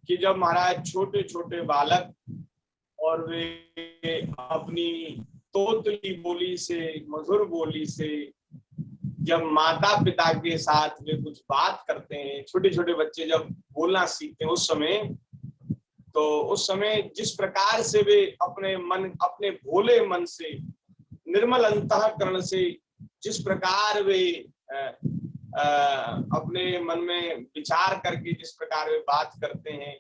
कि जब महाराज छोटे छोटे बालक और वे अपनी तोतली बोली से, मधुर बोली से जब माता पिता के साथ वे कुछ बात करते हैं, छोटे छोटे बच्चे जब बोलना सीखते हैं उस समय जिस प्रकार से वे अपने भोले मन से, निर्मल अंतःकरण से जिस प्रकार वे अपने मन में विचार करके जिस प्रकार वे बात करते हैं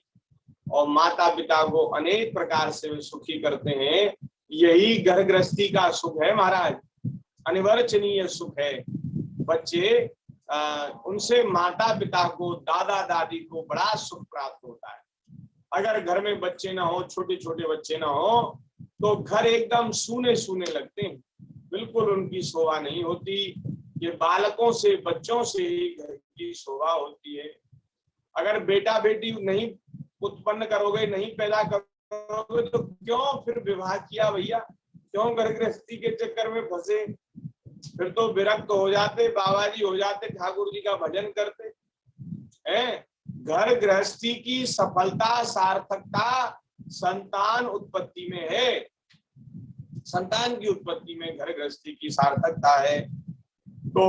और माता पिता को अनेक प्रकार से वे सुखी करते हैं, यही घर गृहस्थी का सुख है महाराज, अनिवर्चनीय सुख है। बच्चे उनसे माता पिता को, दादा दादी को बड़ा सुख प्राप्त होता है। अगर घर में बच्चे ना हो, छोटे छोटे बच्चे ना हो, तो घर एकदम सूने सूने लगते हैं, बिल्कुल उनकी शोभा नहीं होती। ये बालकों से, बच्चों से ही घर की शोभा होती है। अगर बेटा बेटी नहीं उत्पन्न करोगे, नहीं पैदा करोगे, तो क्यों फिर विवाह किया भैया, क्यों घर गृहस्थी के चक्कर में फंसे? फिर तो विरक्त हो जाते, बाबा जी हो जाते, ठाकुर जी का भजन करते हैं। घर गृहस्थी की सफलता, सार्थकता संतान उत्पत्ति में है। संतान की उत्पत्ति में घर गृहस्थी की सार्थकता है। तो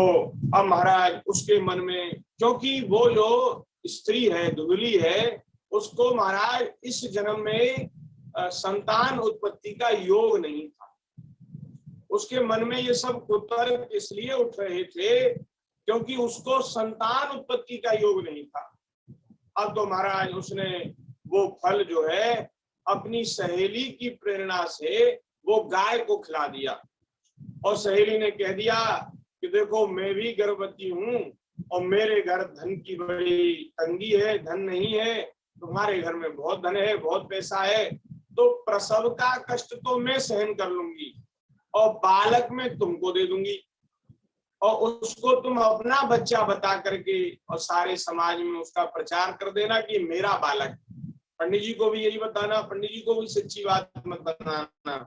अब महाराज उसके मन में, क्योंकि वो जो स्त्री है, दुबली है, उसको महाराज इस जन्म में संतान उत्पत्ति का योग नहीं था। उसके मन में ये सब कुतर्क इसलिए उठ रहे थे क्योंकि उसको संतान उत्पत्ति का योग नहीं था। अब तो महाराज उसने वो फल जो है अपनी सहेली की प्रेरणा से वो गाय को खिला दिया, और सहेली ने कह दिया कि देखो मैं भी गर्भवती हूँ और मेरे घर धन की बड़ी तंगी है, धन नहीं है, तुम्हारे घर में बहुत धन है, बहुत पैसा है, तो प्रसव का कष्ट तो मैं सहन कर लूंगी और बालक मैं तुमको दे दूंगी, और उसको तुम अपना बच्चा बता करके और सारे समाज में उसका प्रचार कर देना कि मेरा बालक। पंडित जी को भी यही बताना, पंडित जी को भी सच्ची बात मत बताना।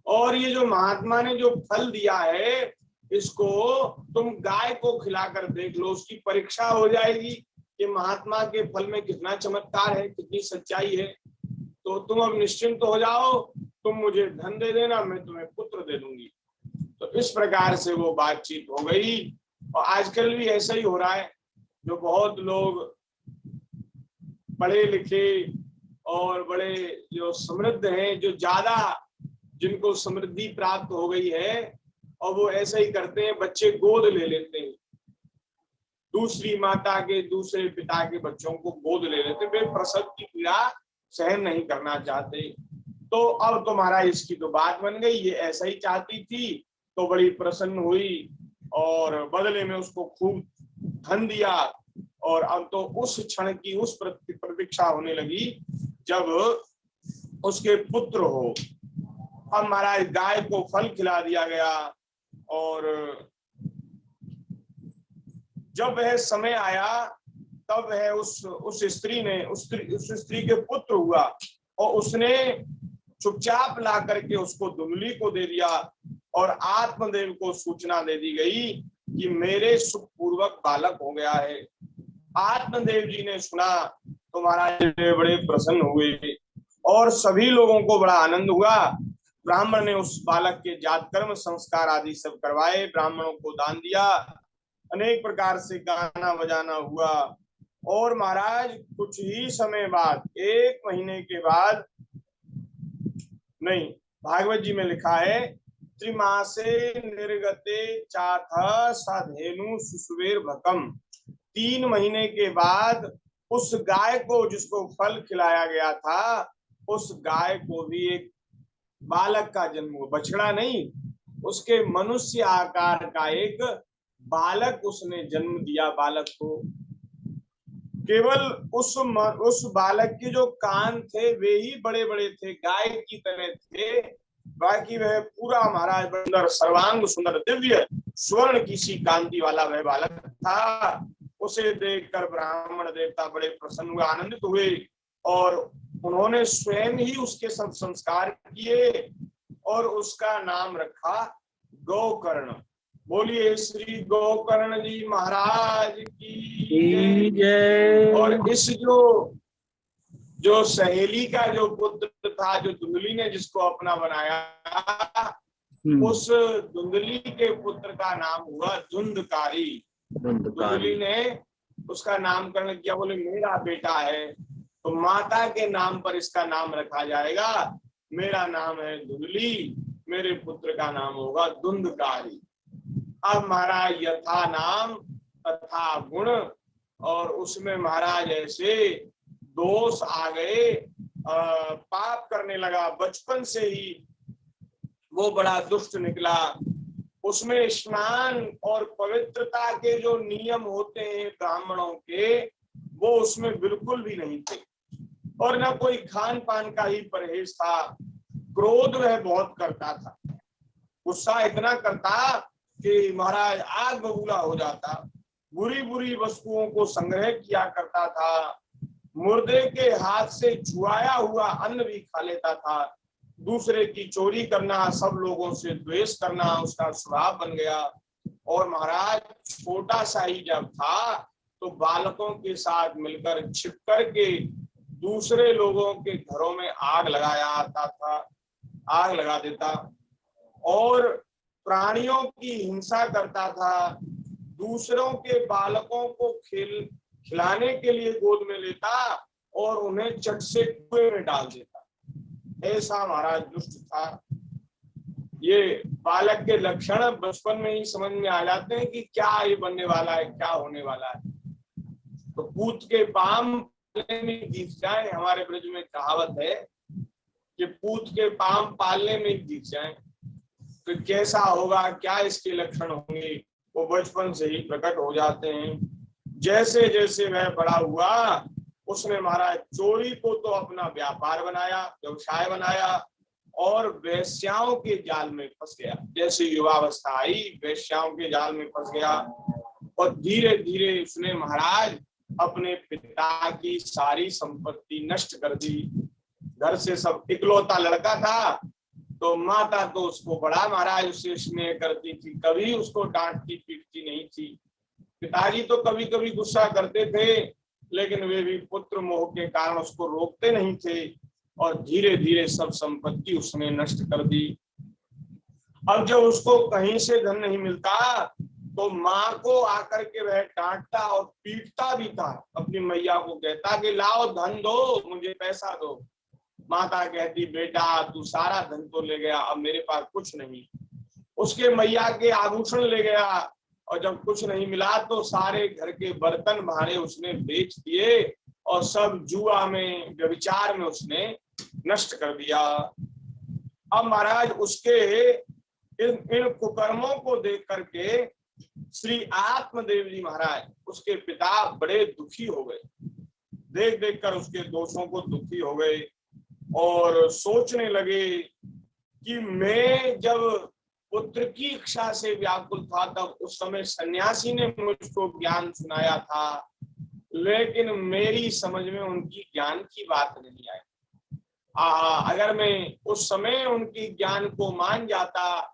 और ये जो महात्मा ने जो फल दिया है, इसको तुम गाय को खिलाकर देख लो, उसकी परीक्षा हो जाएगी कि महात्मा के फल में कितना चमत्कार है, कितनी सच्चाई है। तो तुम अब निश्चिंत हो जाओ, तुम मुझे धन दे देना, मैं तुम्हें पुत्र दे दूंगी। तो इस प्रकार से वो बातचीत हो गई। और आजकल भी ऐसा ही हो रहा है, जो बहुत लोग पढ़े लिखे और बड़े जो समृद्ध हैं, जो ज्यादा जिनको समृद्धि प्राप्त हो गई है, और वो ऐसा ही करते हैं, बच्चे गोद ले लेते हैं, दूसरी माता के, दूसरे पिता के बच्चों को गोद ले लेते, वे प्रसव की पीड़ा सहन नहीं करना चाहते। तो अब तो महाराज इसकी तो बात बन गई, ये ऐसा ही चाहती थी, तो बड़ी प्रसन्न हुई और बदले में उसको खूब धन दिया। और अब तो उस क्षण की उस प्रतीक्षा होने लगी जब उसके पुत्र हो। अब महाराज गाय को फल खिला दिया गया, और जब वह समय आया तब वह उस स्त्री ने उस स्त्री के पुत्र हुआ, और उसने चुपचाप ला करके उसको दुमली को दे दिया, और आत्मदेव को सूचना दे दी गई कि मेरे सुखपूर्वक बालक हो गया है। आत्मदेव जी ने सुना तो महाराज बड़े प्रसन्न हुए और सभी लोगों को बड़ा आनंद हुआ। ब्राह्मण ने उस बालक के जात कर्म संस्कार आदि सब करवाए, ब्राह्मणों को दान दिया, अनेक प्रकार से गाना बजाना हुआ। और महाराज कुछ ही समय बाद, 1 महीने के बाद, नहीं, भागवत जी में लिखा है, त्रिमासे निर्गते चाथ साधेनु सुसुवेर भकम। 3 महीने के बाद उस गाय को, जिसको फल खिलाया गया था, उस गाय को भी एक बालक का जन्म हुआ, बछड़ा नहीं, उसके मनुष्य आकार का एक बालक उसने जन्म दिया। बालक को केवल उस बालक के जो कान थे वे ही बड़े बड़े थे, गाय की तरह थे, बाकी वह पूरा महाराज सुंदर, सर्वांग सुंदर, दिव्य स्वर्ण की सी कांति वाला वह बालक था। उसे देखकर ब्राह्मण देवता बड़े प्रसन्न हुए, आनंदित हुए, और उन्होंने स्वयं ही उसके सब संस्कार किए और उसका नाम रखा गोकर्ण। बोलिए श्री गोकर्ण जी महाराज की जय। और इस जो जो सहेली का जो पुत्र था, जो धुंधली ने जिसको अपना बनाया, उस धुंधली के पुत्र का नाम हुआ धुंधकारी। धुंधली ने उसका नामकरण किया, बोले मेरा बेटा है तो माता के नाम पर इसका नाम रखा जाएगा। मेरा नाम है धुंधली, मेरे पुत्र का नाम होगा धुंधकारी। अब महाराज यथा नाम तथा गुण, और उसमें महाराज ऐसे दोष आ गए, पाप करने लगा। बचपन से ही वो बड़ा दुष्ट निकला। उसमें स्नान और पवित्रता के जो नियम होते हैं ब्राह्मणों के, वो उसमें बिल्कुल भी नहीं थे, और न कोई खान पान का ही परहेज था। क्रोध वह बहुत करता था, गुस्सा इतना करता कि महाराज आग बबूला हो जाता। बुरी बुरी वस्तुओं को संग्रह किया करता था, मुर्दे के हाथ से छुआया हुआ अन्न भी खा लेता था। दूसरे की चोरी करना, सब लोगों से द्वेष करना उसका स्वभाव बन गया। और महाराज छोटा सा ही जब था तो बालकों के साथ मिलकर छिप करके दूसरे लोगों के घरों में आग लगाया आता था, आग लगा देता, और प्राणियों की हिंसा करता था। दूसरों के बालकों को खिलाने के लिए गोद में लेता और उन्हें चट से कुएं में डाल देता। ऐसा महाराज दुष्ट था। ये बालक के लक्षण बचपन में ही समझ में आ जाते हैं कि क्या ये बनने वाला है, क्या होने वाला है। तो पूत के पाम पालने में जीत जाए, हमारे ब्रज में कहावत है कि पूत के पाम पालने में जीत जाए। तो कैसा होगा, क्या इसके लक्षण होंगे, वो बचपन से ही प्रकट हो जाते हैं। जैसे जैसे वह बड़ा हुआ, उसने महाराज चोरी को तो अपना व्यापार बनाया, व्यवसाय बनाया, और वेश्याओं के जाल में फंस गया। जैसे युवावस्था आई, वेश्याओं के जाल में फंस गया, और धीरे धीरे उसने महाराज अपने पिता की सारी संपत्ति नष्ट कर दी। घर से सब, इकलौता लड़का था तो माता तो उसको बड़ा महाराज उससे स्नेह करती थी, कभी उसको डांटती पीटती नहीं थी। पिताजी तो कभी कभी गुस्सा करते थे, लेकिन वे भी पुत्र मोह के कारण उसको रोकते नहीं थे, और धीरे धीरे सब संपत्ति उसने नष्ट कर दी। अब जब उसको कहीं से धन नहीं मिलता तो माँ को आकर के वह डांटता और पीटता भी था। अपनी मैया को कहता कि लाओ धन दो, मुझे पैसा दो। माता कहती बेटा तू सारा धन तो ले गया, अब मेरे पास कुछ नहीं। उसके मैया के आभूषण ले गया, और जब कुछ नहीं मिला तो सारे घर के बर्तन भाड़े उसने बेच दिए, और सब जुआ में, व्यभिचार में उसने नष्ट कर दिया। अब महाराज उसके इन कुकर्मों को देख करके श्री आत्मदेव जी महाराज, उसके पिता, बड़े दुखी हो गए। देख देख कर उसके दोषों को दुखी हो गए, और सोचने लगे कि मैं जब पुत्र की इच्छा से व्याकुल था तब उस समय सन्यासी ने मुझको ज्ञान सुनाया था, लेकिन मेरी समझ में उनकी ज्ञान की बात नहीं आई। अगर मैं उस समय उनकी ज्ञान को मान जाता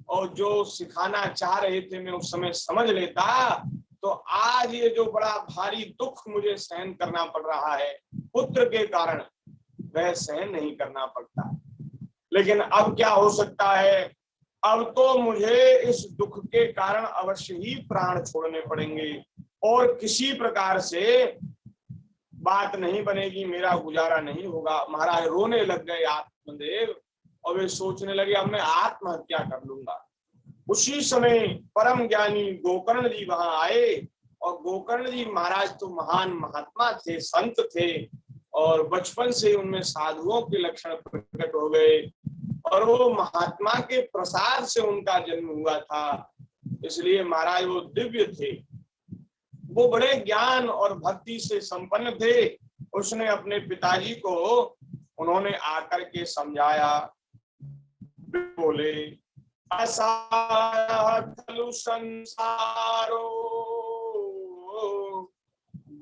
और जो सिखाना चाह रहे थे मैं उस समय समझ लेता, तो आज ये जो बड़ा भारी दुख मुझे सहन करना पड़ रहा है पुत्र के कारण, वह सहन नहीं करना पड़ता। लेकिन अब क्या हो सकता है, अब तो मुझे इस दुख के कारण अवश्य ही प्राण छोड़ने पड़ेंगे, और किसी प्रकार से बात नहीं बनेगी, मेरा गुजारा नहीं होगा। महाराज रोने लग गए आत्मदेव, और वे सोचने लगे अब मैं आत्महत्या कर लूंगा। उसी समय परम ज्ञानी गोकर्ण जी वहां आए, और गोकर्ण जी महाराज तो महान महात्मा थे, संत थे, और बचपन से उनमें साधुओं के लक्षण प्रकट हो गए, और वो महात्मा के प्रसाद से उनका जन्म हुआ था, इसलिए महाराज वो दिव्य थे। वो बड़े ज्ञान और भक्ति से संपन्न थे। उसने अपने पिताजी को, उन्होंने आकर के समझाया, बोले खलु संसारो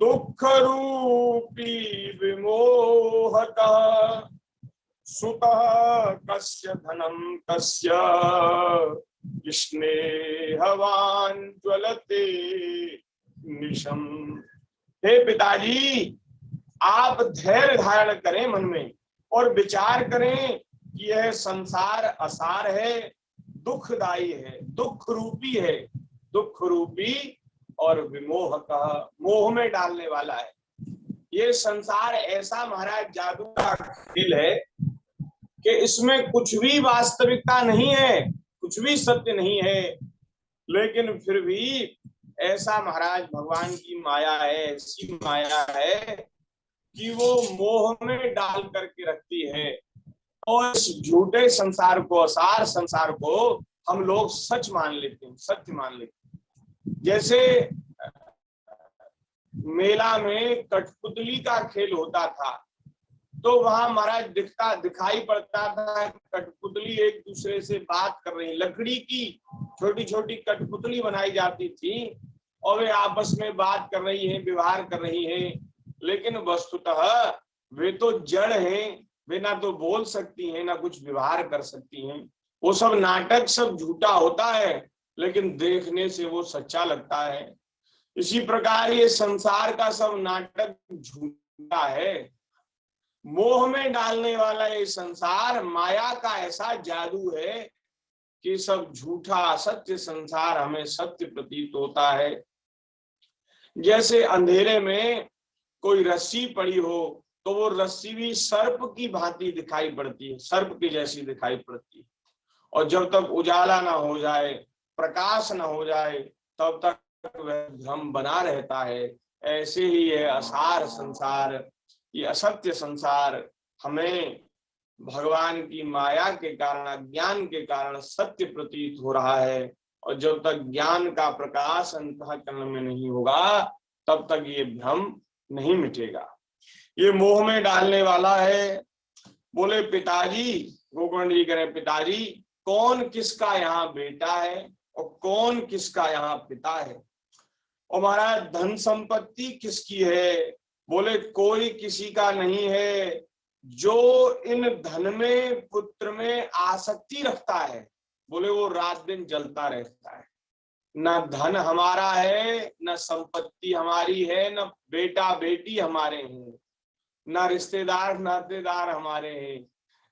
दुख रूपी विमोहतः सुतः कस्य धनम कस्य स्नेहवान ज्वलते निशम। हे पिताजी, आप धैर्य धारण करें मन में और विचार करें कि यह संसार असार है, दुखदायी है, दुख रूपी है, दुख रूपी और विमोह का, मोह में डालने वाला है। ये संसार ऐसा महाराज जादू का खेल है कि इसमें कुछ भी वास्तविकता नहीं है, कुछ भी सत्य नहीं है, लेकिन फिर भी ऐसा महाराज भगवान की माया है, ऐसी माया है कि वो मोह में डाल करके रखती है। और इस झूठे संसार को, असार संसार को हम लोग सच मान लेते हैं, सत्य मान लेते हैं। जैसे मेला में कठपुतली का खेल होता था तो वहां महाराज दिखाई पड़ता था कठपुतली एक दूसरे से बात कर रही, लकड़ी की छोटी छोटी कठपुतली बनाई जाती थी और वे आपस में बात कर रही हैं, व्यवहार कर रही हैं, लेकिन वस्तुतः वे तो जड़ हैं, वे ना तो बोल सकती हैं ना कुछ व्यवहार कर सकती हैं। वो सब नाटक सब झूठा होता है, लेकिन देखने से वो सच्चा लगता है। इसी प्रकार ये संसार का सब नाटक झूठा है, मोह में डालने वाला ये संसार माया का ऐसा जादू है कि सब झूठा असत्य संसार हमें सत्य प्रतीत होता है। जैसे अंधेरे में कोई रस्सी पड़ी हो तो वो रस्सी भी सर्प की भांति दिखाई पड़ती है, सर्प की जैसी दिखाई पड़ती है, और जब तक उजाला ना हो जाए, प्रकाश ना हो जाए, तब तक वह भ्रम बना रहता है। ऐसे ही है असार संसार, ये असत्य संसार हमें भगवान की माया के कारण, अज्ञान के कारण सत्य प्रतीत हो रहा है, और जब तक ज्ञान का प्रकाश अंतःकरण में नहीं होगा तब तक ये भ्रम नहीं मिटेगा। ये मोह में डालने वाला है। बोले पिताजी, गोकर्ण जी कह रहे पिताजी कौन किसका यहाँ बेटा है और कौन किसका यहाँ पिता है, और महाराज धन संपत्ति किसकी है। बोले कोई किसी का नहीं है, जो इन धन में पुत्र में आसक्ति रखता है, बोले वो रात दिन जलता रहता है। न धन हमारा है, न संपत्ति हमारी है, न बेटा बेटी हमारे हैं, न रिश्तेदार नातेदार हमारे हैं,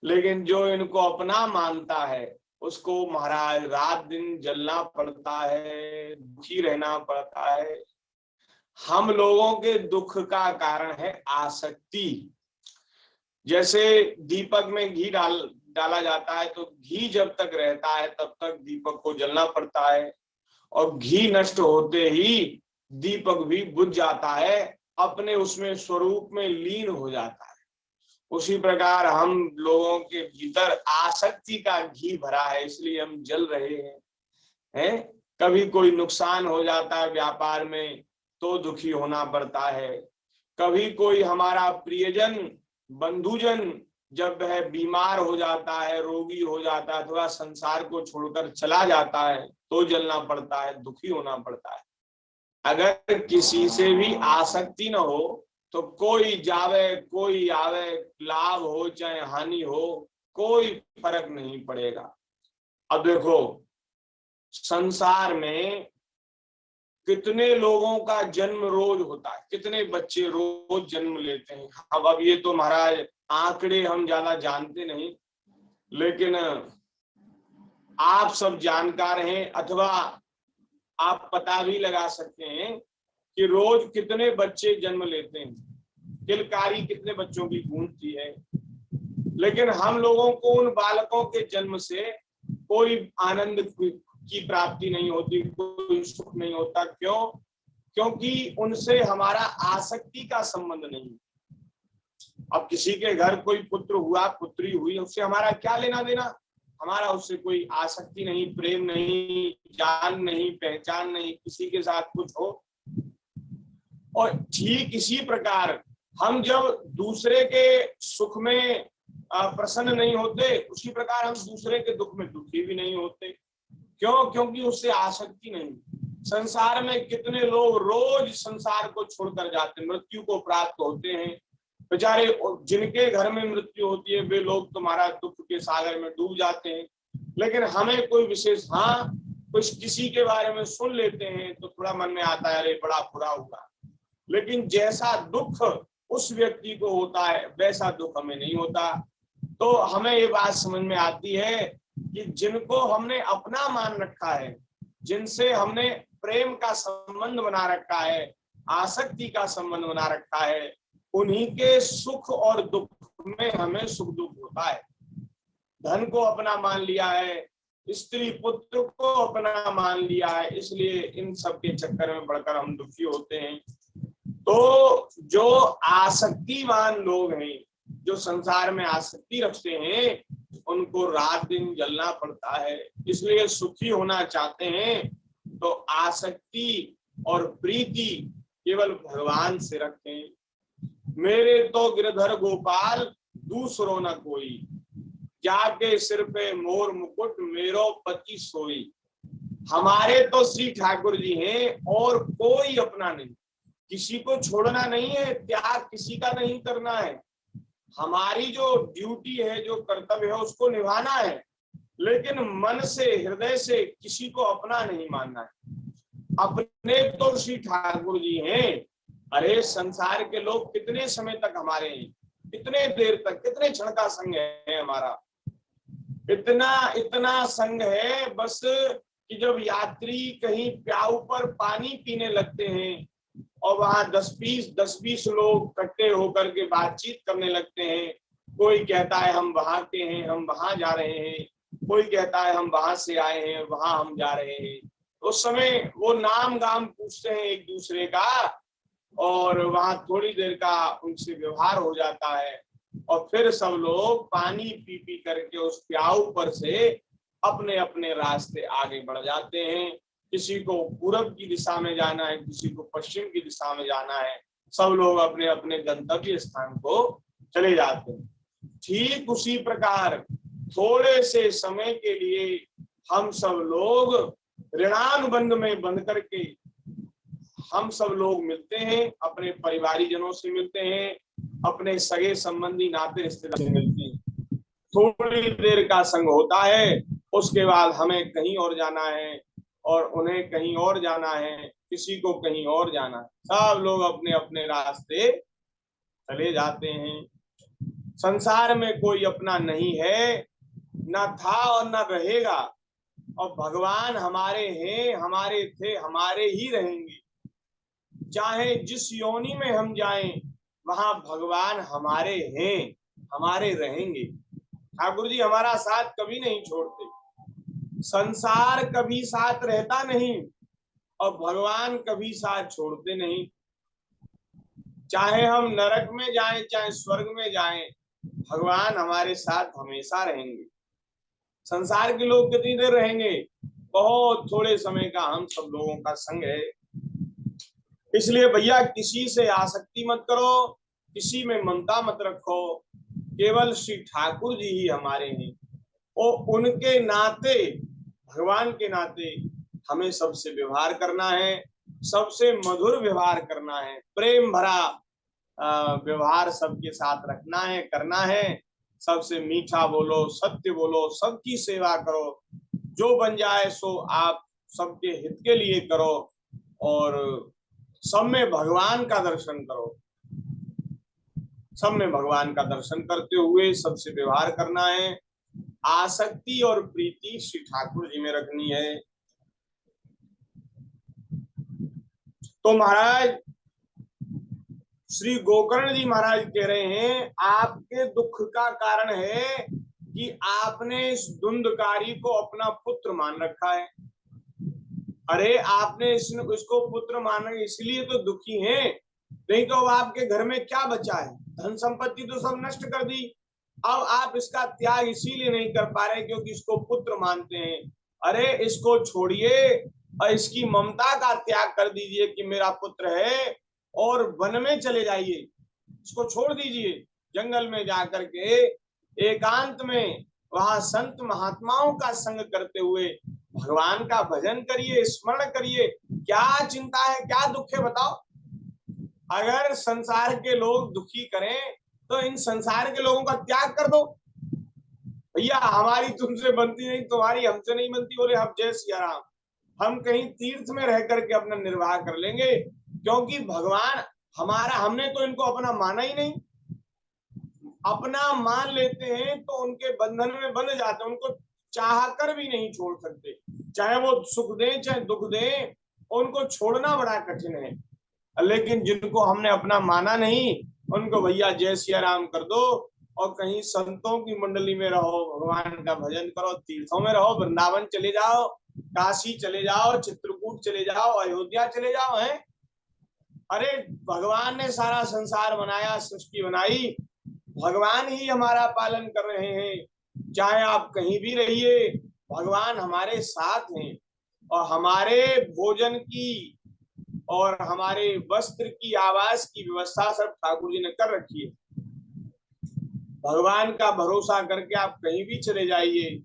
लेकिन जो इनको अपना मानता है उसको महाराज रात दिन जलना पड़ता है, दुखी रहना पड़ता है। हम लोगों के दुख का कारण है आसक्ति। जैसे दीपक में घी डाला जाता है तो घी जब तक रहता है तब तक दीपक को जलना पड़ता है, और घी नष्ट होते ही दीपक भी बुझ जाता है, अपने उसमें स्वरूप में लीन हो जाता है। उसी प्रकार हम लोगों के भीतर आसक्ति का घी भरा है, इसलिए हम जल रहे हैं। कभी कोई नुकसान हो जाता है व्यापार में तो दुखी होना पड़ता है, कभी कोई हमारा प्रियजन बंधुजन जब वह बीमार हो जाता है, रोगी हो जाता है, अथवा संसार को छोड़कर चला जाता है तो जलना पड़ता है, दुखी होना पड़ता है। अगर किसी से भी आसक्ति न हो तो कोई जावे कोई आवे, लाभ हो चाहे हानि हो, कोई फर्क नहीं पड़ेगा। अब देखो संसार में कितने लोगों का जन्म रोज होता है, कितने बच्चे रोज जन्म लेते हैं। अब ये तो महाराज आंकड़े हम ज्यादा जानते नहीं, लेकिन आप सब जानकार हैं, अथवा आप पता भी लगा सकते हैं कि रोज कितने बच्चे जन्म लेते हैं, किलकारी कितने बच्चों की गूंजती है, लेकिन हम लोगों को उन बालकों के जन्म से कोई आनंद की प्राप्ति नहीं होती, कोई सुख नहीं होता। क्यों? क्योंकि उनसे हमारा आसक्ति का संबंध नहीं। अब किसी के घर कोई पुत्र हुआ, पुत्री हुई, उससे हमारा क्या लेना देना, हमारा उससे कोई आसक्ति नहीं, प्रेम नहीं, जान नहीं, पहचान नहीं, किसी के साथ कुछ हो। और ठीक इसी प्रकार हम जब दूसरे के सुख में प्रसन्न नहीं होते, उसी प्रकार हम दूसरे के दुख में दुखी भी नहीं होते। क्यों? क्योंकि उससे आसक्ति नहीं। संसार में कितने लोग रोज संसार को छोड़कर जाते, मृत्यु को प्राप्त होते हैं। बेचारे जिनके घर में मृत्यु होती है वे लोग तुम्हारा दुख के सागर में डूब जाते हैं, लेकिन हमें कोई विशेष, हाँ कुछ किसी के बारे में सुन लेते हैं तो थोड़ा मन में आता है अरे बड़ा बुरा हुआ, लेकिन जैसा दुख उस व्यक्ति को होता है वैसा दुख हमें नहीं होता। तो हमें ये बात समझ में आती है कि जिनको हमने अपना मान रखा है, जिनसे हमने प्रेम का संबंध बना रखा है, आसक्ति का संबंध बना रखा है, उन्हीं के सुख और दुख में हमें सुख दुख होता है। धन को अपना मान लिया है, स्त्री पुत्र को अपना मान लिया है, इसलिए इन सब के चक्कर में पड़कर हम दुखी होते हैं। तो जो आसक्तिवान लोग हैं, जो संसार में आसक्ति रखते हैं, उनको रात दिन जलना पड़ता है। इसलिए सुखी होना चाहते हैं तो आसक्ति और प्रीति केवल भगवान से रखें। मेरे तो गिरधर गोपाल दूसरो न कोई, जाके सिर पे मोर मुकुट मेरो पति सोई। हमारे तो श्री ठाकुर जी हैं और कोई अपना नहीं, किसी को छोड़ना नहीं है, त्याग किसी का नहीं करना है। हमारी जो ड्यूटी है, जो कर्तव्य है, उसको निभाना है, लेकिन मन से हृदय से किसी को अपना नहीं मानना है। अपने तो श्री ठाकुर जी हैं। अरे संसार के लोग कितने समय तक हमारे हैं, कितने देर तक, कितने क्षण का संग है हमारा, इतना संग है बस कि जब यात्री कहीं प्याऊ पर पानी पीने लगते हैं और वहां 10-20 लोग इकट्ठे होकर के बातचीत करने लगते हैं। कोई कहता है हम वहां के हैं, हम वहां जा रहे हैं, कोई कहता है हम वहां से आए हैं, वहां हम जा रहे हैं। उस समय वो नाम गाम पूछते हैं एक दूसरे का और वहां थोड़ी देर का उनसे व्यवहार हो जाता है और फिर सब लोग पानी पी पी करके उस प्याऊ पर से अपने अपने रास्ते आगे बढ़ जाते हैं। किसी को पूरब की दिशा में जाना है, किसी को पश्चिम की दिशा में जाना है, सब लोग अपने अपने गंतव्य स्थान को चले जाते हैं। ठीक उसी प्रकार थोड़े से समय के लिए हम सब लोग ऋणानुबंध में बंध करके हम सब लोग मिलते हैं, अपने परिवारीजनों से मिलते हैं, अपने सगे संबंधी नाते रिश्तेदार से मिलते हैं। थोड़ी देर का संग होता है, उसके बाद हमें कहीं और जाना है और उन्हें कहीं और जाना है, किसी को कहीं और जाना है। सब लोग अपने अपने रास्ते चले जाते हैं। संसार में कोई अपना नहीं है, ना था और ना रहेगा। और भगवान हमारे हैं, हमारे थे, हमारे ही रहेंगे। चाहे जिस योनि में हम जाएं, वहां भगवान हमारे हैं, हमारे रहेंगे। ठाकुर जी हमारा साथ कभी नहीं छोड़ते। संसार कभी साथ रहता नहीं और भगवान कभी साथ छोड़ते नहीं। चाहे हम नरक में जाएं, चाहे स्वर्ग में जाएं, भगवान हमारे साथ हमेशा रहेंगे। संसार के लोग कितनी देर रहेंगे? बहुत थोड़े समय का हम सब लोगों का संग है। इसलिए भैया किसी से आसक्ति मत करो, किसी में ममता मत रखो। केवल श्री ठाकुर जी ही हमारे हैं और उनके नाते, भगवान के नाते हमें सबसे व्यवहार करना है, सबसे मधुर व्यवहार करना है, प्रेम भरा व्यवहार सबके साथ रखना है, करना है। सबसे मीठा बोलो, सत्य बोलो, सबकी सेवा करो, जो बन जाए सो आप सबके हित के लिए करो और सब में भगवान का दर्शन करो। सब में भगवान का दर्शन करते हुए सबसे व्यवहार करना है। आसक्ति और प्रीति श्री ठाकुर जी में रखनी है। तो महाराज श्री गोकर्ण जी महाराज कह रहे हैं, आपके दुख का कारण है कि आपने इस धुंधकारी को अपना पुत्र मान रखा है। अरे आपने इसको पुत्र माना इसलिए तो दुखी हैं, नहीं तो आपके घर में क्या बचा है? धन संपत्ति तो सब नष्ट कर दी। अब आप इसका त्याग इसीलिए नहीं कर पा रहे क्योंकि इसको पुत्र मानते हैं। अरे इसको छोड़िए और इसकी ममता का त्याग कर दीजिए कि मेरा पुत्र है और वन में चले जाइए, इसको छोड़ दीजिए। जंगल में जाकर के एकांत में वहां संत महात्माओं का संग करते हुए भगवान का भजन करिए, स्मरण करिए। क्या चिंता है, क्या दुख है बताओ? अगर संसार के लोग दुखी करें तो इन संसार के लोगों का त्याग कर दो। भैया हमारी तुमसे बनती नहीं, तुम्हारी हमसे नहीं बनती, बोले हम जय सिया राम, हम कहीं तीर्थ में रह करके अपना निर्वाह कर लेंगे। क्योंकि भगवान हमारा, हमने तो इनको अपना माना ही नहीं। अपना मान लेते हैं तो उनके बंधन में बंध जाते हैं, उनको चाह कर भी नहीं छोड़ सकते, चाहे वो सुख दें चाहे दुख दें, उनको छोड़ना बड़ा कठिन है। लेकिन जिनको हमने अपना माना नहीं, उनको भैया जय सिया राम कर दो, और कहीं संतों की मंडली में रहो, भगवान का भजन करो, तीर्थों में रहो, वृंदावन चले जाओ, काशी चले जाओ, चित्रकूट चले जाओ, अयोध्या चले जाओ। हैं, अरे भगवान ने सारा संसार बनाया, सृष्टि बनाई, भगवान ही हमारा पालन कर रहे हैं। चाहे आप कहीं भी रहिए, भगवान हमारे साथ हैं, और हमारे भोजन की और हमारे वस्त्र की, आवास की व्यवस्था सब ठाकुर जी ने कर रखी है। भगवान का भरोसा करके आप कहीं भी चले जाइए,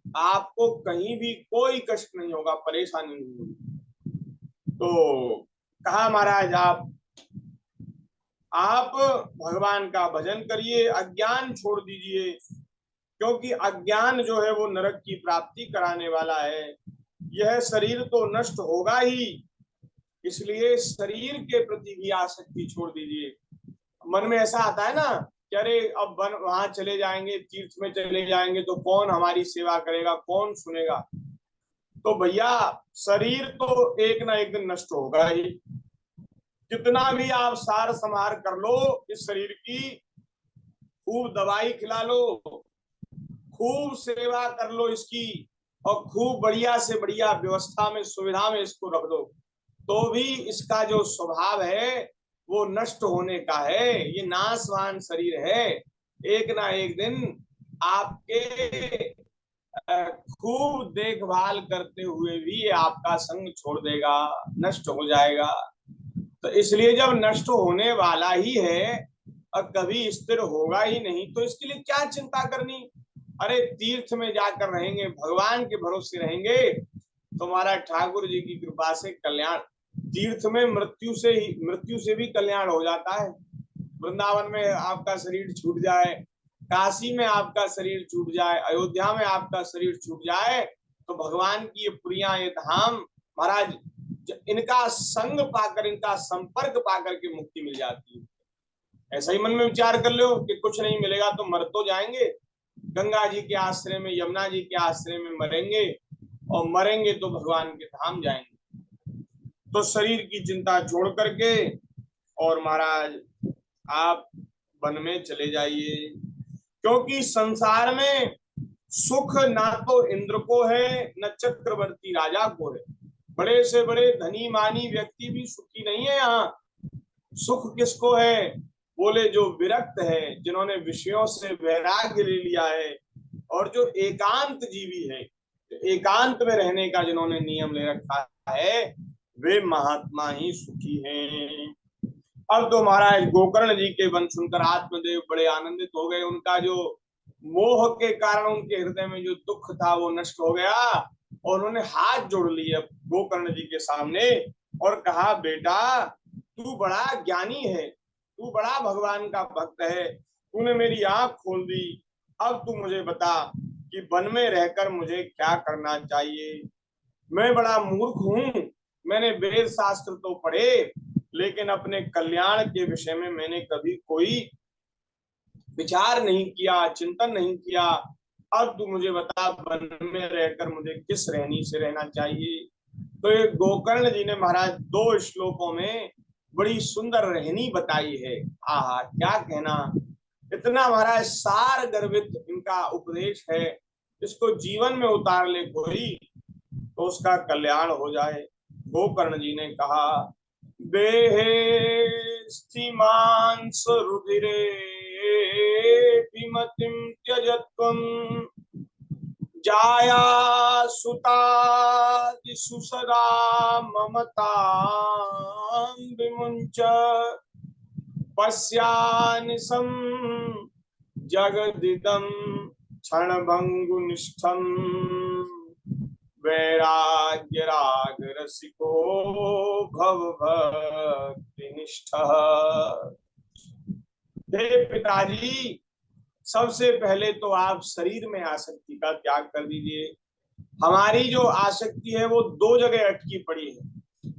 आपको कहीं भी कोई कष्ट नहीं होगा, परेशानी नहीं होगी। तो कहा महाराज आप भगवान का भजन करिए, अज्ञान छोड़ दीजिए, क्योंकि अज्ञान जो है वो नरक की प्राप्ति कराने वाला है। यह शरीर तो नष्ट होगा ही, इसलिए शरीर के प्रति भी आसक्ति छोड़ दीजिए। मन में ऐसा आता है ना कि अरे अब वहां चले जाएंगे, तीर्थ में चले जाएंगे तो कौन हमारी सेवा करेगा, कौन सुनेगा। तो भैया शरीर तो एक ना एक दिन नष्ट होगा ही, कितना भी आप सार संहार कर लो इस शरीर की, खूब दवाई खिला लो, खूब सेवा कर लो इसकी, और खूब बढ़िया से बढ़िया व्यवस्था में, सुविधा में इसको रख दो, तो भी इसका जो स्वभाव है वो नष्ट होने का है। ये नाशवान शरीर है, एक ना एक दिन आपके खूब देखभाल करते हुए भी आपका संग छोड़ देगा, नष्ट हो जाएगा। तो इसलिए जब नष्ट होने वाला ही है और कभी स्थिर होगा ही नहीं, तो इसके लिए क्या चिंता करनी। अरे तीर्थ में जाकर रहेंगे, भगवान के भरोसे रहेंगे, तुम्हारा ठाकुर जी की कृपा से कल्याण, तीर्थ में मृत्यु से भी कल्याण हो जाता है। वृंदावन में आपका शरीर छूट जाए, काशी में आपका शरीर छूट जाए, अयोध्या में आपका शरीर छूट जाए, तो भगवान की ये पुरिया, ये धाम महाराज, इनका संग पाकर, इनका संपर्क पाकर के मुक्ति मिल जाती है। ऐसा ही मन में विचार कर लो कि कुछ नहीं मिलेगा तो मर तो जाएंगे, गंगा जी के आश्रय में, यमुना जी के आश्रय में मरेंगे, और मरेंगे तो भगवान के धाम जाएंगे। तो शरीर की चिंता छोड़ करके और महाराज आप वन में चले जाइए, क्योंकि संसार में सुख ना तो इंद्र को है न चक्रवर्ती राजा को है। बड़े से बड़े धनी मानी व्यक्ति भी सुखी नहीं है। यहाँ सुख किसको है? बोले जो विरक्त है, जिन्होंने विषयों से वैराग्य ले लिया है, और जो एकांत जीवी है, एकांत में रहने का जिन्होंने नियम ले रखा है, वे महात्मा ही सुखी हैं। अब तो महाराज गोकर्ण जी के वन सुनकर आत्मदेव बड़े आनंदित हो गए। उनका जो मोह के कारण उनके हृदय में जो दुख था वो नष्ट हो गया, और उन्होंने हाथ जोड़ लिए गोकर्ण जी के सामने और कहा, बेटा तू बड़ा ज्ञानी है, तू बड़ा भगवान का भक्त है, तूने मेरी आंख खोल दी। अब तू मुझे बता कि वन में रहकर मुझे क्या करना चाहिए। मैं बड़ा मूर्ख हूं, मैंने वेद शास्त्र तो पढ़े, लेकिन अपने कल्याण के विषय में मैंने कभी कोई विचार नहीं किया, चिंतन नहीं किया। अब तू मुझे बता, वन में रहकर मुझे किस रहनी से रहना चाहिए। तो ये गोकर्ण जी ने महाराज 2 श्लोकों में बड़ी सुंदर रहनी बताई है। आहा, क्या कहना, इतना महाराज सार गर्भित इनका उपदेश है, इसको जीवन में उतार ले कोई तो उसका कल्याण हो जाए। गोकर्ण जी ने कहा, देहे स्थिमांस रुधिरे विमतिम त्यजत्वम जाया सुतादिषु सदा ममतां विमुञ्च पश्यानिशं जगदिदं क्षणभङ्गुनिष्ठम् वैराग्य राग रसिको भव भक्तिनिष्ठः। हे पिताजी, सबसे पहले तो आप शरीर में आसक्ति का त्याग कर दीजिए। हमारी जो आसक्ति है वो 2 जगह अटकी पड़ी है।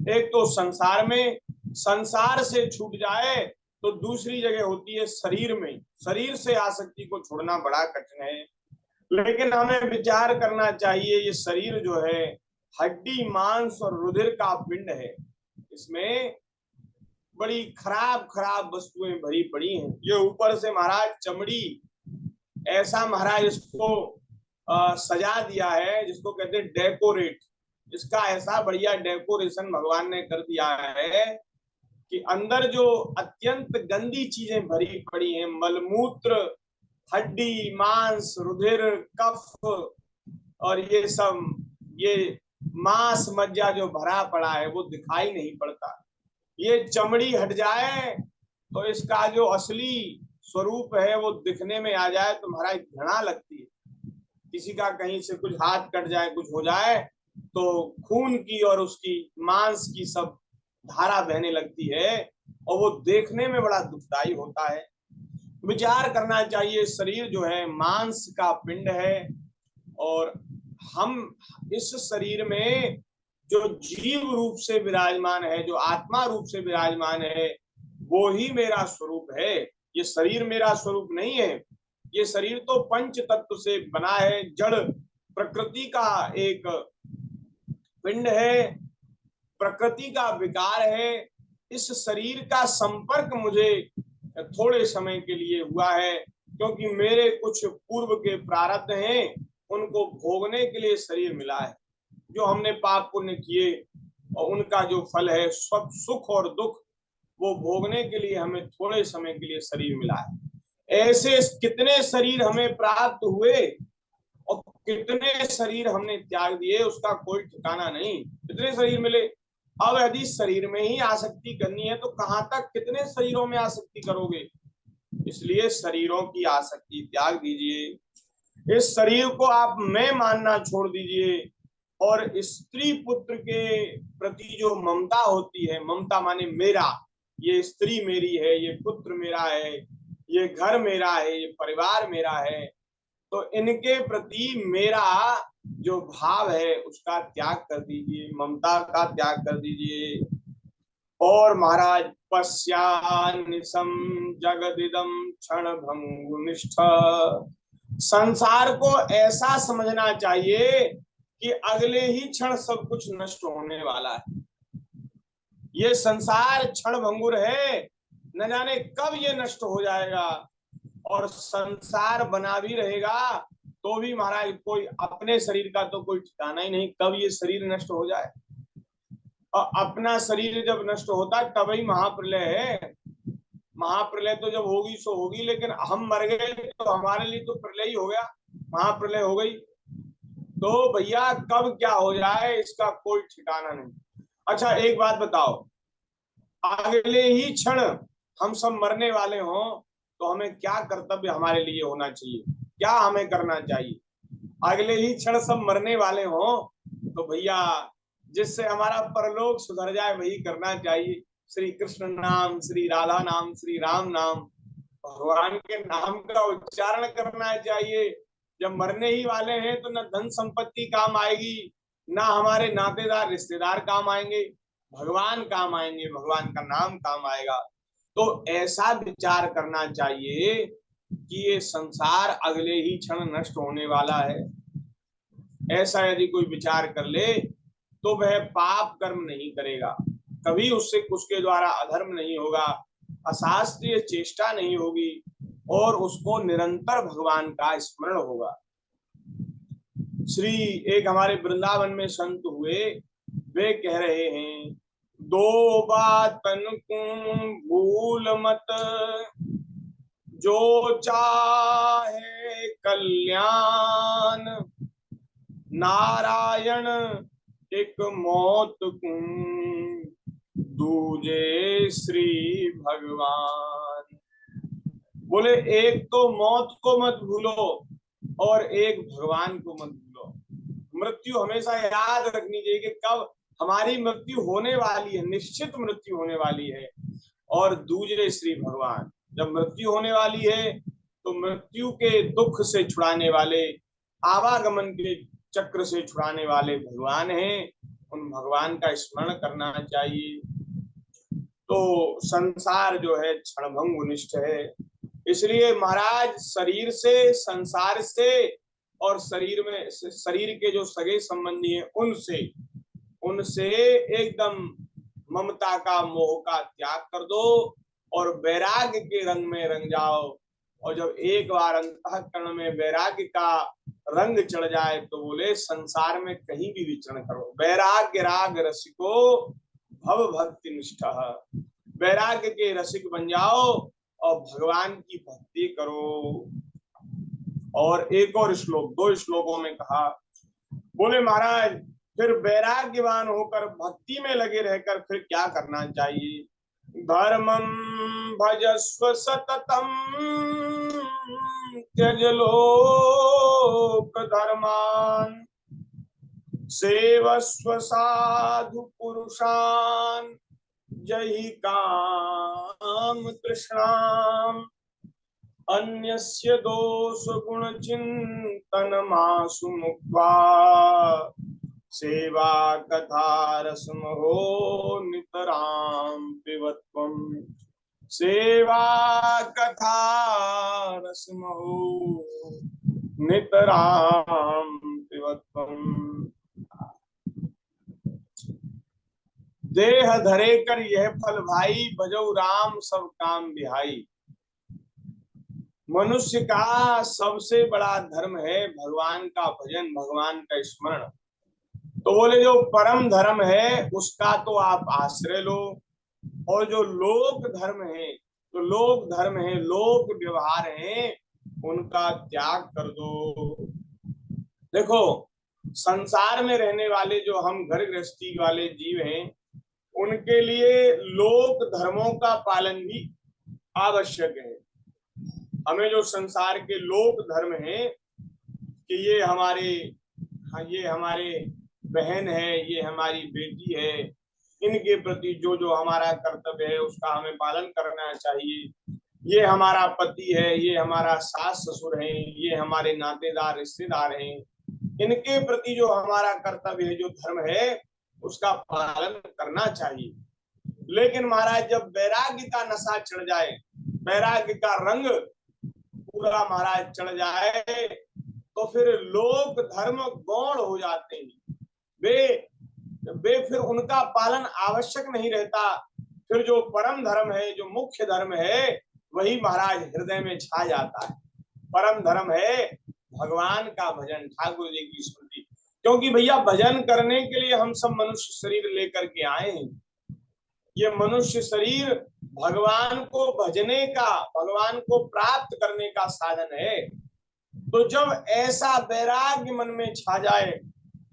एक तो संसार में, संसार से छूट जाए तो दूसरी जगह होती है शरीर में। शरीर से आसक्ति को छोड़ना बड़ा कठिन है, लेकिन हमें विचार करना चाहिए। ये शरीर जो है हड्डी मांस और रुधिर का पिंड है, इसमें बड़ी खराब खराब वस्तुएं भरी पड़ी हैं। ये ऊपर से महाराज चमड़ी ऐसा महाराज इसको सजा दिया है, जिसको कहते हैं डेकोरेट। इसका ऐसा बढ़िया डेकोरेशन भगवान ने कर दिया है कि अंदर जो अत्यंत गंदी चीजें भरी पड़ी हैं, मलमूत्र, हड्डी मांस, रुधिर, कफ और ये सब, ये मांस मज्जा जो भरा पड़ा है वो दिखाई नहीं पड़ता। ये चमड़ी हट जाए तो इसका जो असली स्वरूप है वो दिखने में आ जाए तो महाराज घृणा लगती है। किसी का कहीं से कुछ हाथ कट जाए, कुछ हो जाए तो खून की और उसकी मांस की सब धारा बहने लगती है और वो देखने में बड़ा दुखदाई होता है। विचार करना चाहिए, शरीर जो है मांस का पिंड है और हम इस शरीर में जो जीव रूप से विराजमान है, जो आत्मा रूप से विराजमान है, वो ही मेरा स्वरूप है। ये शरीर मेरा स्वरूप नहीं है। ये शरीर तो पंच तत्व से बना है, जड़ प्रकृति का एक पिंड है, प्रकृति का विकार है। इस शरीर का संपर्क मुझे थोड़े समय के लिए हुआ है, क्योंकि मेरे कुछ पूर्व के प्रारब्ध हैं, उनको भोगने के लिए शरीर मिला है। जो हमने पाप पुण्य किए और उनका जो फल है सब सुख और दुख, वो भोगने के लिए हमें थोड़े समय के लिए शरीर मिला है। ऐसे कितने शरीर हमें प्राप्त हुए और कितने शरीर हमने त्याग दिए, उसका कोई ठिकाना नहीं। कितने शरीर मिले। अब यदि शरीर में ही आसक्ति करनी है तो कहां तक, कितने शरीरों में आसक्ति करोगे। इसलिए शरीरों की आसक्ति त्याग दीजिए। इस शरीर को आप मैं मानना छोड़ दीजिए और स्त्री पुत्र के प्रति जो ममता होती है, ममता माने मेरा, ये स्त्री मेरी है, ये पुत्र मेरा है, ये घर मेरा है, ये परिवार मेरा है, तो इनके प्रति मेरा जो भाव है उसका त्याग कर दीजिए, ममता का त्याग कर दीजिए। और महाराज पश्यानिशम जगदिदम क्षण भंगुनिष्ठ, संसार को ऐसा समझना चाहिए कि अगले ही क्षण सब कुछ नष्ट होने वाला है। ये संसार क्षण भंगुर है, न जाने कब ये नष्ट हो जाएगा। और संसार बना भी रहेगा तो भी महाराज कोई अपने शरीर का तो कोई ठिकाना ही नहीं, कब ये शरीर नष्ट हो जाए। और अपना शरीर जब नष्ट होता है तब ही महाप्रलय है। महाप्रलय तो जब होगी सो होगी, लेकिन हम मर गए तो हमारे लिए तो प्रलय ही हो गया, महाप्रलय हो गई। तो भैया कब क्या हो जाए इसका कोई ठिकाना नहीं। अच्छा एक बात बताओ, अगले ही क्षण हम सब मरने वाले हों तो हमें क्या कर्तव्य हमारे लिए होना चाहिए, क्या हमें करना चाहिए। अगले ही क्षण सब मरने वाले हों तो भैया जिससे हमारा परलोक सुधर जाए वही करना चाहिए। श्री कृष्ण नाम, श्री राधा नाम, श्री राम नाम, भगवान के नाम का उच्चारण करना चाहिए। जब मरने ही वाले हैं तो न धन संपत्ति काम आएगी, ना हमारे नातेदार रिश्तेदार काम आएंगे, भगवान काम आएंगे, भगवान का नाम काम आएगा। तो ऐसा विचार करना चाहिए कि ये संसार अगले ही क्षण नष्ट होने वाला है। ऐसा यदि कोई विचार कर ले तो वह पाप कर्म नहीं करेगा, कभी उससे उसके द्वारा अधर्म नहीं होगा, अशास्त्रीय चेष्टा नहीं होगी और उसको निरंतर भगवान का स्मरण होगा। श्री एक हमारे वृंदावन में संत हुए, वे कह रहे हैं, दो बातन को भूल मत, जो चाहे कल्याण, नारायण एक मौत को, दूजे श्री भगवान। बोले एक तो मौत को मत भूलो और एक भगवान को मत भूलो। मृत्यु हमेशा याद रखनी चाहिए कि कब हमारी मृत्यु होने वाली है, निश्चित मृत्यु होने वाली है। और दूसरे श्री भगवान, जब मृत्यु होने वाली है तो मृत्यु के दुख से छुड़ाने वाले, आवागमन के चक्र से छुड़ाने वाले भगवान हैं, उन भगवान का स्मरण करना चाहिए। तो संसार जो है क्षणभंगुनिष्ठ है। इसलिए महाराज शरीर से, संसार से और शरीर के जो सगे संबंधी हैं उनसे एकदम ममता का, मोह का त्याग कर दो और वैराग्य के रंग में रंग जाओ। और जब एक बार अंतःकरण में वैराग्य का रंग चढ़ जाए तो बोले संसार में कहीं भी विचरण करो। वैराग्य राग रसिको भव भक्ति निष्ठा। वैराग्य के रसिक बन जाओ और भगवान की भक्ति करो। और एक और श्लोक, 2 श्लोकों में कहा, बोले महाराज फिर वैराग्यवान होकर भक्ति में लगे रहकर फिर क्या करना चाहिए? धर्मं भजस्व सततम त्यज लोक धर्मान सेवस्व साधु पुरुषान जहि काम तृष्णाम अन्यस्य दोष गुण चिंतन मासु मुक्त्वा सेवा कथा रसमहो नितराम पिबत्वम। सेवा कथा रसमहो नितराम पिबत्वम। देह धरे कर यह फल भाई, भजौ राम सब काम बिहाई। मनुष्य का सबसे बड़ा धर्म है भगवान का भजन, भगवान का स्मरण। तो बोले जो परम धर्म है उसका तो आप आश्रय लो, और जो लोक धर्म है, जो लोक धर्म है, लोक व्यवहार है, उनका त्याग कर दो। देखो संसार में रहने वाले जो हम घर गृहस्थी वाले जीव हैं, उनके लिए लोक धर्मों का पालन भी आवश्यक है। हमें जो संसार के लोक धर्म है कि ये हमारे बहन है, ये हमारी बेटी है, इनके प्रति जो जो हमारा कर्तव्य है उसका हमें पालन करना चाहिए। ये हमारा पति है, ये हमारा सास ससुर है, ये हमारे नातेदार रिश्तेदार हैं, इनके प्रति जो हमारा कर्तव्य है, जो धर्म है, उसका पालन करना चाहिए। लेकिन महाराज जब वैराग्य का नशा चढ़ जाए, वैराग्य का रंग पूरा महाराज चढ़ जाए, तो फिर लोक धर्म गौण हो जाते हैं। वे फिर उनका पालन आवश्यक नहीं रहता। फिर जो परम धर्म है, जो मुख्य धर्म है, वही महाराज हृदय में छा जाता है। परम धर्म है भगवान का भजन, ठाकुर जी की स्मृति। क्योंकि भैया भजन करने के लिए हम सब मनुष्य शरीर लेकर के आए हैं। ये मनुष्य शरीर भगवान को भजने का, भगवान को प्राप्त करने का साधन है। तो जब ऐसा वैराग्य मन में छा जाए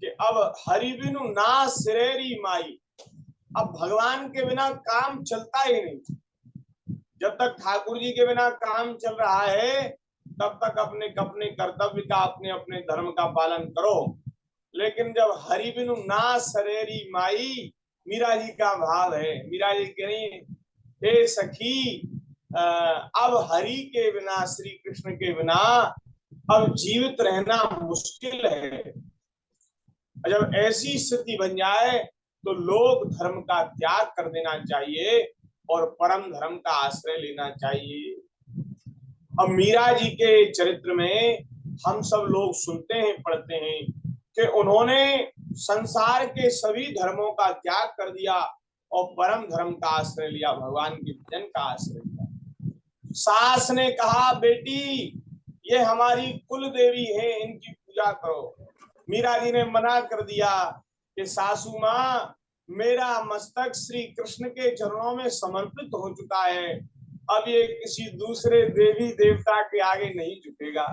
कि अब हरि बिनु ना सिरेरी माई, अब भगवान के बिना काम चलता ही नहीं। जब तक ठाकुर जी के बिना काम चल रहा है तब तक अपने अपने कर्तव्य का, अपने अपने धर्म का पालन करो। लेकिन जब हरि बिनु ना सरेरी माई, मीरा जी का भाव है, मीरा जी कह रही हे सखी अब हरि के बिना, श्री कृष्ण के बिना अब जीवित रहना मुश्किल है। जब ऐसी स्थिति बन जाए तो लोक धर्म का त्याग कर देना चाहिए और परम धर्म का आश्रय लेना चाहिए। अब मीरा जी के चरित्र में हम सब लोग सुनते हैं, पढ़ते हैं कि उन्होंने संसार के सभी धर्मों का त्याग कर दिया और परम धर्म का आश्रय लिया, भगवान के भजन का आश्रय लिया। सास ने कहा बेटी ये हमारी कुल देवी है, इनकी पूजा करो। मीरा जी ने मना कर दिया कि सासू माँ मेरा मस्तक श्री कृष्ण के चरणों में समर्पित हो चुका है, अब ये किसी दूसरे देवी देवता के आगे नहीं झुकेगा।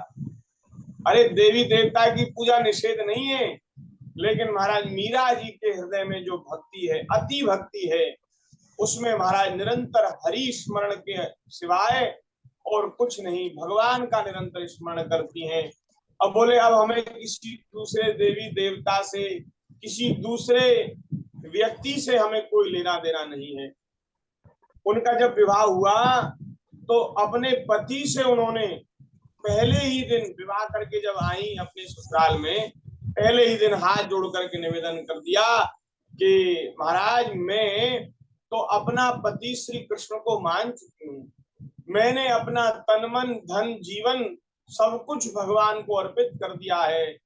अरे देवी देवता की पूजा निषेध नहीं है, लेकिन महाराज मीरा जी के हृदय में जो भक्ति है, अति भक्ति है, उसमें महाराज निरंतर हरि स्मरण के सिवाय और कुछ नहीं, भगवान का निरंतर स्मरण करती हैं। अब बोले अब हमें किसी दूसरे देवी देवता से, किसी दूसरे व्यक्ति से हमें कोई लेना देना नहीं है। उनका जब विवाह हुआ तो अपने पति से उन्होंने पहले ही दिन विवाह करके जब आई अपने ससुराल में, पहले ही दिन हाथ जोड़ करके निवेदन कर दिया कि महाराज मैं तो अपना पति श्री कृष्ण को मान चुकी हूँ। मैंने अपना तन मन धन जीवन सब कुछ भगवान को अर्पित कर दिया है।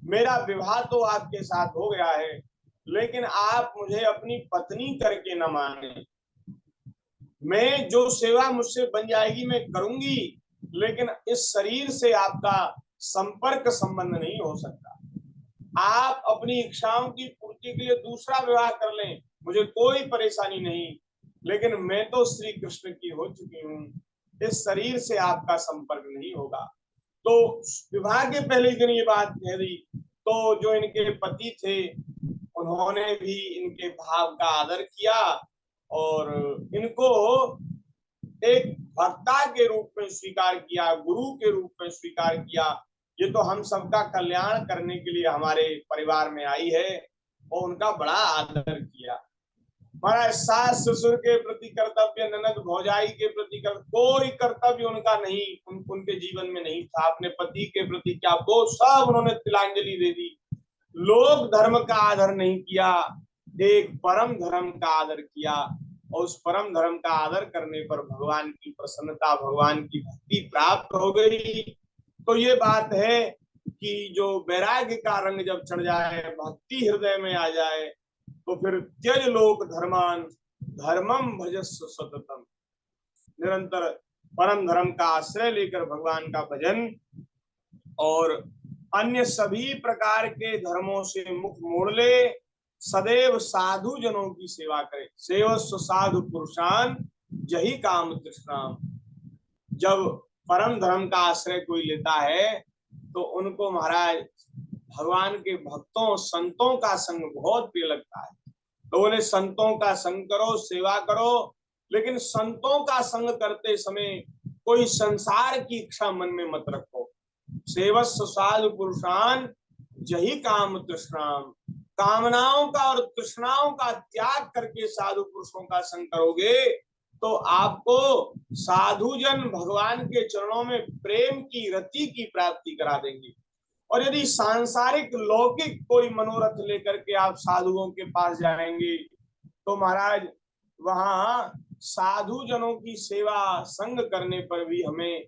मेरा विवाह तो आपके साथ हो गया है, लेकिन आप मुझे अपनी पत्नी करके न माने। मैं जो सेवा मुझसे बन जाएगी मैं करूंगी, लेकिन इस शरीर से आपका संपर्क संबंध नहीं हो सकता। आप अपनी इच्छाओं की पूर्ति के लिए दूसरा विवाह कर लें, मुझे कोई परेशानी नहीं, लेकिन मैं तो श्री कृष्ण की हो चुकी हूँ, इस शरीर से आपका संपर्क नहीं होगा। तो विवाह के पहले दिन ये बात कह दी, तो जो इनके पति थे उन्होंने भी इनके भाव का आदर किया और इनको एक भक्ता के रूप में स्वीकार किया, गुरु के रूप में स्वीकार किया। ये तो हम सबका कल्याण करने के लिए हमारे परिवार में आई है, और उनका बड़ा आदर किया। हमारा सास ससुर के प्रति कर्तव्य, ननद भौजाई के प्रति कोई कर्तव्य उनका नहीं, उनके जीवन में नहीं था। अपने पति के प्रति क्या, वो सब उन्होंने तिलांजलि दे दी। लोक धर्म का आदर नहीं किया, एक परम धर्म का आदर किया, और उस परम धर्म का आदर करने पर भगवान की प्रसन्नता, भगवान की भक्ति प्राप्त हो गई। तो ये बात है कि जो वैराग्य का रंग जब चढ़ जाए, भक्ति हृदय में आ जाए, तो फिर त्यज लोक धर्मान धर्मम भजस्व सततम, निरंतर परम धर्म का आश्रय लेकर भगवान का भजन और अन्य सभी प्रकार के धर्मों से मुख मोड़ ले, सदैव साधु जनों की सेवा करे। सेवस्व साधु पुरुषान जही काम तृष्णाम। जब परम धर्म का आश्रय कोई लेता है तो उनको महाराज भगवान के भक्तों संतों का संग बहुत प्रिय लगता है। तो उन्हें संतों का संग करो, सेवा करो, लेकिन संतों का संग करते समय कोई संसार की इच्छा मन में मत रखो। सेवस्व साधु पुरुषान जही काम तृष्णाम, कामनाओं का और तृष्णाओं का त्याग करके साधु पुरुषों का संग करोगे तो आपको साधुजन भगवान के चरणों में प्रेम की रति की प्राप्ति करा देंगे। और यदि सांसारिक लौकिक कोई मनोरथ लेकर के आप साधुओं के पास जाएंगे तो महाराज वहां साधु जनों की सेवा संग करने पर भी हमें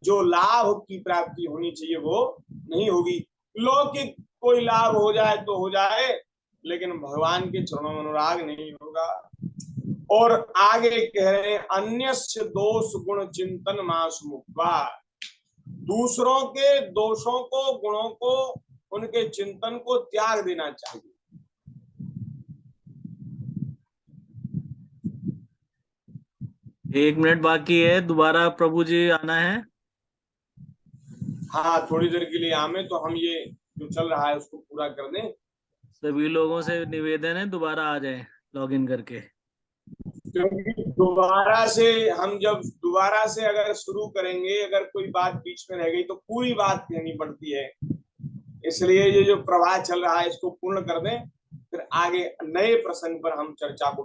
जो लाभ की प्राप्ति होनी चाहिए वो नहीं होगी। लौकिक कोई लाभ हो जाए तो हो जाए, लेकिन भगवान के चरणों में अनुराग नहीं होगा। और आगे कह रहे हैं अन्यस्य दोष गुण चिंतन मास मुक्त्वा, दूसरों के दोषों को, गुणों को, उनके चिंतन को त्याग देना चाहिए। एक मिनट बाकी है, दोबारा प्रभु जी आना है। हाँ, थोड़ी देर के लिए आमे तो हम ये जो चल रहा है उसको पूरा कर दें। सभी लोगों से निवेदन है दोबारा आ जाए लॉगिन करके, क्योंकि दोबारा से हम जब दोबारा से अगर शुरू करेंगे, अगर कोई बात बीच में रह गई तो पूरी बात कहनी पड़ती है। इसलिए ये जो प्रवाह चल रहा है इसको पूर्ण कर दें, फिर आगे नए प्रसंग पर हम चर्चा को